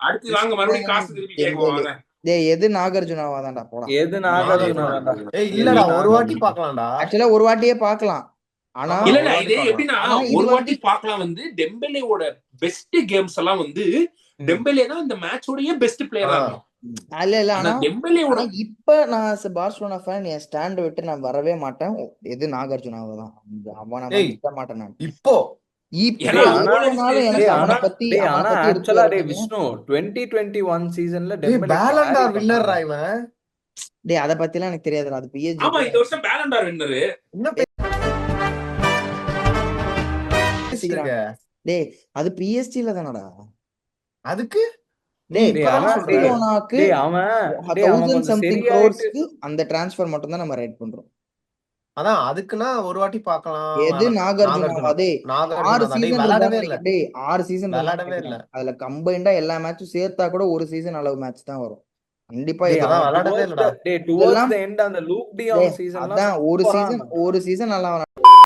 அடுத்து வாங்க மறுபடியும் காசு திருப்பி கேட்கும் வாங்க. டேய் எது நாகார்ஜுனாவா தான்டா போடா. எது நாகார்ஜுனா தான்டா. இல்லடா ஒரு வாட்டி பாக்கலாம்டா. ஆக்சுவலா ஒரு வாட்டியே பாக்கலாம். ஆனா இல்ல இது எப்படின்னா ஒரு வாட்டி வந்து பாக்கலாம் வந்து டெம்பெலேவோட பெஸ்ட் கேம்ஸ் எல்லாம் வந்து டெம்பெலே தான் இந்த மேட்சோடயே பெஸ்ட் பிளேயரா இருக்கும். இல்ல ஆனா டெம்பெலேவோட இப்ப நான் பார்சிலோனா ஃபேன் என் ஸ்டாண்ட் விட்டு நான் வரவே மாட்டேன். எது நாகார்ஜுனாவை தான் அவனை விட மாட்டேன் நான். இப்போ அத பத்தி எல்லாம் எனக்கு தெரியாது. அது PSG. ஆமா இந்த வருஷம் பேலன் டார் வின்னர். டேய் அது PSG-ல தானடா. அதுக்கு அந்த டிரான்ஸ்ஃபர் மட்டும் தான் நம்ம ரைட் பண்றோம். அதான் அதுக்குன்னா ஒரு வாட்டி பார்க்கலாம். எது நாகார்ஜுனா 6 சீசன் விளையாடவே இல்ல. அதுல கம்பைண்டா எல்லா மேட்சும் சேர்த்தா கூட ஒரு சீசன் அளவு மேட்ச் தான் வரும். கண்டிப்பா விளையாடவே இல்லடா. ஒரு சீசன் நல்லா